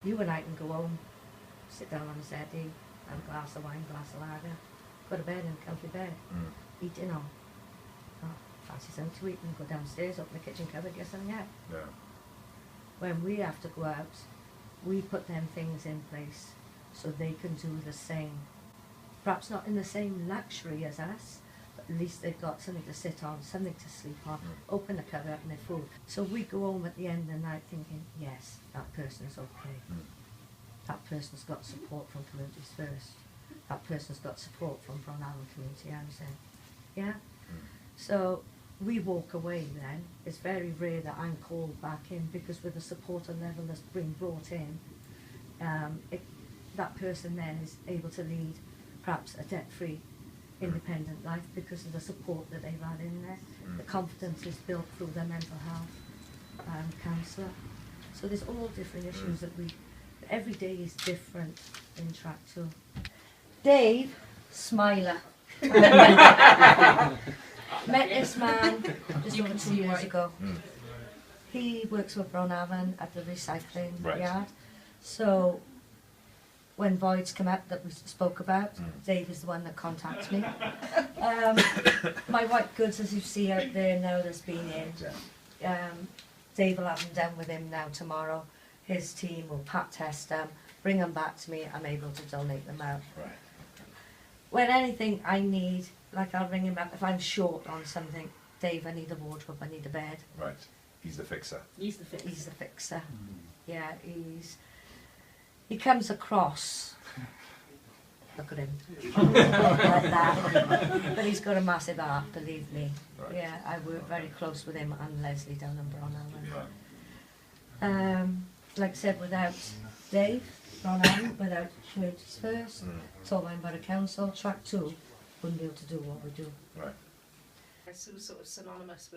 You and I can go home, sit down on a settee, have a glass of wine, glass of lager, go to bed in a comfy bed, eat dinner. Oh, fancy something to eat and go downstairs, open the kitchen cupboard, get something out. Yeah. When we have to go out, we put them things in place so they can do the same. Perhaps not in the same luxury as us, but at least they've got something to sit on, something to sleep on, open the cupboard and their food. So we go home at the end of the night thinking, yes, that person's okay. That person's got support from Communities First. That person's got support from Bron Afon Community Housing. Yeah? So we walk away then. It's very rare that I'm called back in, because with the support level that's been brought in, that person then is able to lead perhaps a debt-free, independent life because of the support that they've had in there. The confidence is built through their mental health counsellor. So there's all different issues that every day is different in Trac 2. Dave, smiler. Met this man just over 2 years ago. He works with Bron Afon at the recycling yard. So when voids come up that we spoke about, Dave is the one that contacts me. My white goods, as you see out there now, that's been in. Dave will have them done with him now tomorrow. His team will pat test them, bring them back to me. I'm able to donate them out. Right. When anything I need, like I'll ring him up if I'm short on something. Dave, I need a wardrobe, I need a bed. Right. He's the fixer. He's the fixer. Yeah, he comes across. Look at him. Like that. But he's got a massive heart, believe me. Right. Yeah, I work very close with him and Leslie down in Bron Afon. Right. Like I said, without Dave, Bron Afon, without Communities First, Torfaen Borough Council, Trac 2 wouldn't be able to do what we do. Right. Sue's sort of synonymous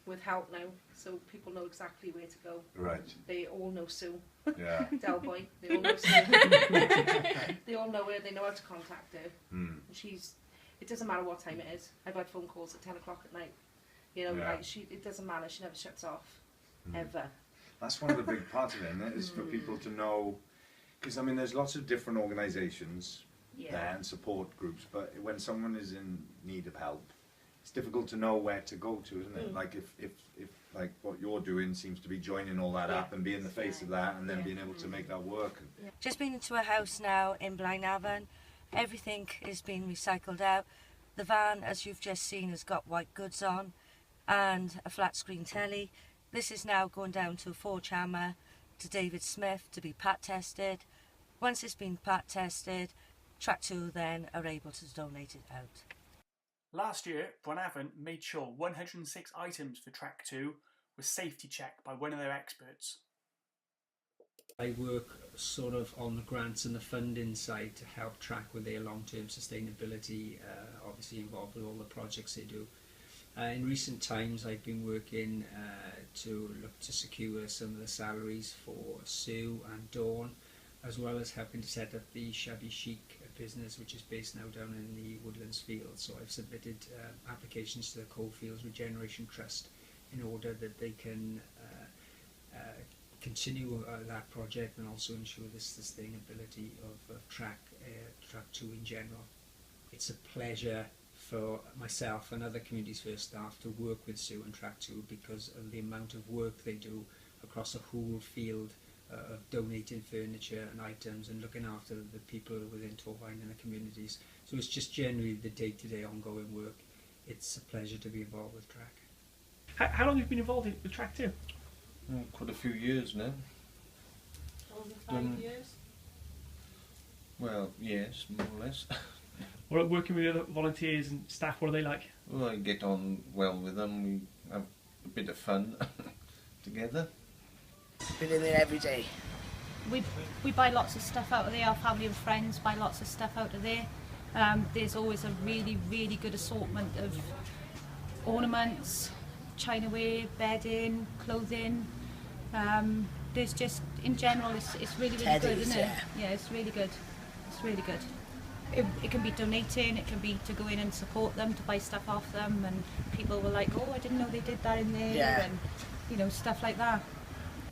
with help now, so people know exactly where to go. Right. They all know Sue. Yeah. Del Boy. They all know Sue. They all know her. They know how to contact her. It doesn't matter what time it is. I've had phone calls at 10 o'clock at night. You know, like it doesn't matter. She never shuts off, ever. That's one of the big parts of it, isn't it? Is for people to know, because I mean, there's lots of different organisations there and support groups, but when someone is in need of help, it's difficult to know where to go to, isn't it? Like if like what you're doing seems to be joining all that up and being the face of that, and then being able to make that work. Just been into a house now in Bron Afon. Everything is being recycled out. The van, as you've just seen, has got white goods on and a flat screen telly. This is now going down to a Ford Chamber to David Smith to be pat tested. Once it's been pat tested, Trac 2 then are able to donate it out. Last year, Bron Afon made sure 106 items for Trac 2 were safety checked by one of their experts. I work sort of on the grants and the funding side to help Trac with their long-term sustainability, obviously involved with all the projects they do. In recent times I've been working to look to secure some of the salaries for Sue and Dawn, as well as helping to set up the Shabby Chic business, which is based now down in the Woodlands Fields. So I've submitted applications to the Coalfields Regeneration Trust in order that they can continue that project and also ensure the sustainability of Trac 2 in general. It's a pleasure for myself and other Communities First staff to work with Sue and Trac 2 because of the amount of work they do across a whole field of donating furniture and items and looking after the people within Torfaen and the communities. So it's just generally the day-to-day ongoing work. It's a pleasure to be involved with Trac. How long have you been involved with Trac 2? Quite a few years now. Over 5 years. Well, yes, more or less. Or working with other volunteers and staff, what are they like? Well, I get on well with them. We have a bit of fun together. Been in there every day. We buy lots of stuff out of there. Our family and friends buy lots of stuff out of there. There's always a really, really good assortment of ornaments, chinaware, bedding, clothing. There's just, in general, it's really, really good, isn't it? Yeah, it's really good. It's really good. It can be donating, it can be to go in and support them, to buy stuff off them, and people were like, oh, I didn't know they did that in there, and you know, stuff like that.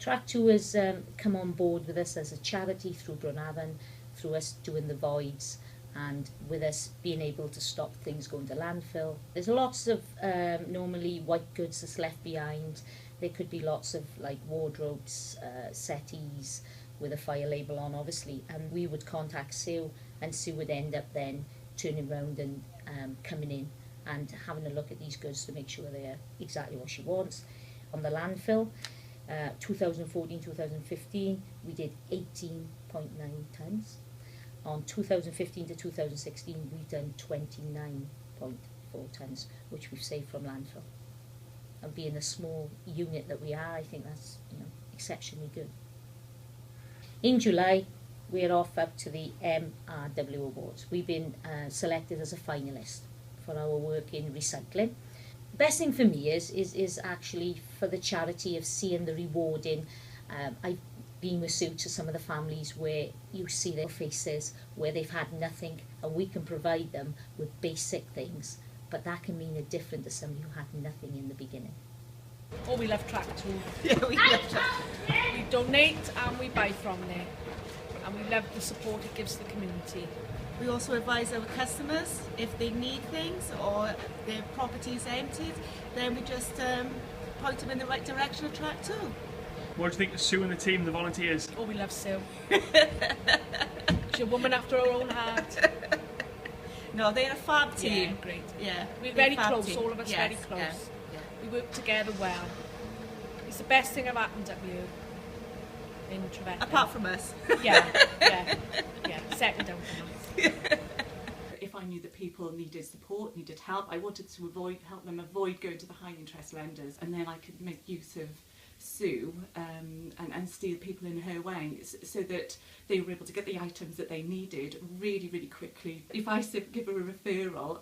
Trac 2 has come on board with us as a charity through Bron Afon, through us doing the voids and with us being able to stop things going to landfill. There's lots of normally white goods that's left behind. There could be lots of like wardrobes, settees with a fire label on obviously, and we would contact Sue and Sue would end up then turning around and coming in and having a look at these goods to make sure they're exactly what she wants. On the landfill, 2014-2015 we did 18.9 tonnes. On 2015 to 2016 we've done 29.4 tonnes, which we've saved from landfill. And being a small unit that we are, I think that's, you know, exceptionally good. In July we're off up to the MRW Awards. We've been selected as a finalist for our work in recycling. Best thing for me is actually for the charity of seeing the rewarding. I've been with Sue to some of the families where you see their faces where they've had nothing and we can provide them with basic things, but that can mean a difference to somebody who had nothing in the beginning. Oh, we love Trac too. Yeah, we love Trac. We donate and we buy from there, and we love the support it gives the community. We also advise our customers if they need things or their property is emptied, then we just point them in the right direction of Trac 2. What do you think of Sue and the team, the volunteers? Oh, we love Sue. She's a woman after her own heart. No, they're a fab team. Yeah, great. Yeah, We're very close, team. all of us Yes, very close. yeah, yeah. We work together well. It's the best thing that happened up here in Trac. Apart from us. Yeah, second down from us. If I knew that people needed support, needed help, I wanted to help them avoid going to the high interest lenders, and then I could make use of Sue and steer people in her way so that they were able to get the items that they needed really, really quickly. If I give her a referral,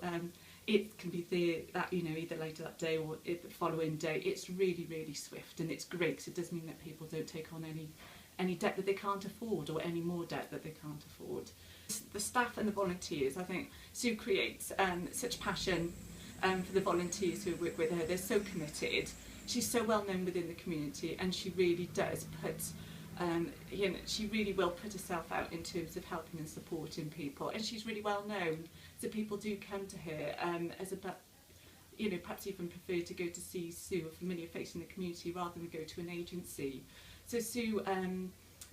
it can be there that, you know, either later that day or the following day. It's really, really swift, and it's great because it does mean that people don't take on any debt that they can't afford or any more debt that they can't afford. The staff and the volunteers, I think Sue creates such passion for the volunteers who work with her. They're so committed. She's so well known within the community, and she really does put, you know, she really will put herself out in terms of helping and supporting people, and she's really well known, so people do come to her as a, you know, perhaps even prefer to go to see Sue, a familiar face in the community, rather than go to an agency. So Sue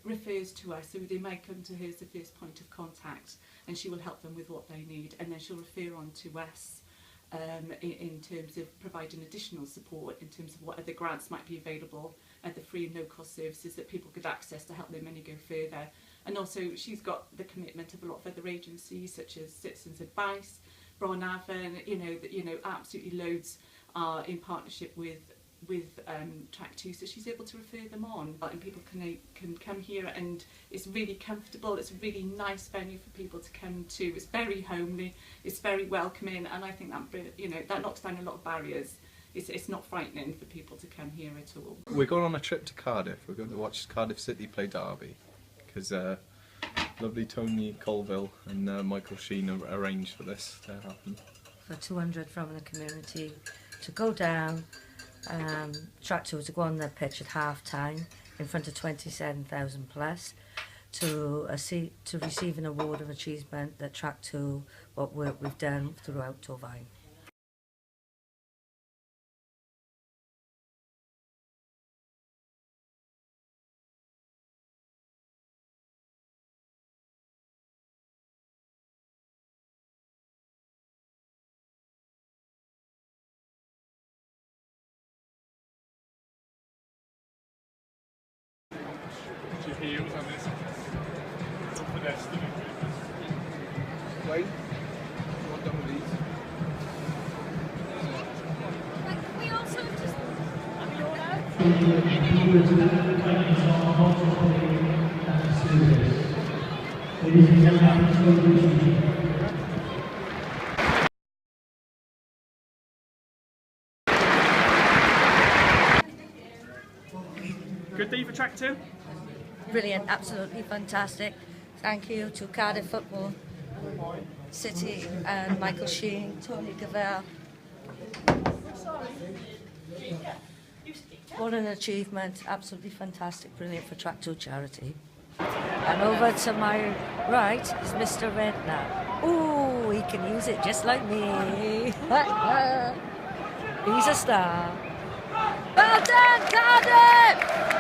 refers to us, so they might come to her as the first point of contact, and she will help them with what they need, and then she'll refer on to us in terms of providing additional support in terms of what other grants might be available at the free and no cost services that people could access to help their money go further. And also she's got the commitment of a lot of other agencies such as Citizens Advice, Bron Afon, you know, absolutely loads are in partnership with Trac 2, so she's able to refer them on, and people can come here, and it's really comfortable. It's a really nice venue for people to come to. It's very homely, it's very welcoming, and I think that, you know, that knocks down a lot of barriers. It's not frightening for people to come here at all. We're going on a trip to Cardiff. We're going to watch Cardiff City play Derby because lovely Tony Colville and Michael Sheen arranged for this to happen. For 200 from the community to go down. Trac 2 to go on the pitch at half time in front of 27,000 plus to receive an award of achievement that Trac 2 what work we've done throughout Torfaen. Heels on this. For destiny. Wait, you want done with these? Like, we also just have you all Good day for Trac 2? Brilliant, absolutely fantastic. Thank you to Cardiff Football City and Michael Sheen, Tony Cwmbran. What an achievement. Absolutely fantastic. Brilliant for Trac 2 charity. And over to my right is Mr. Redknapp. Ooh, he can use it just like me. He's a star. Well done, Cardiff!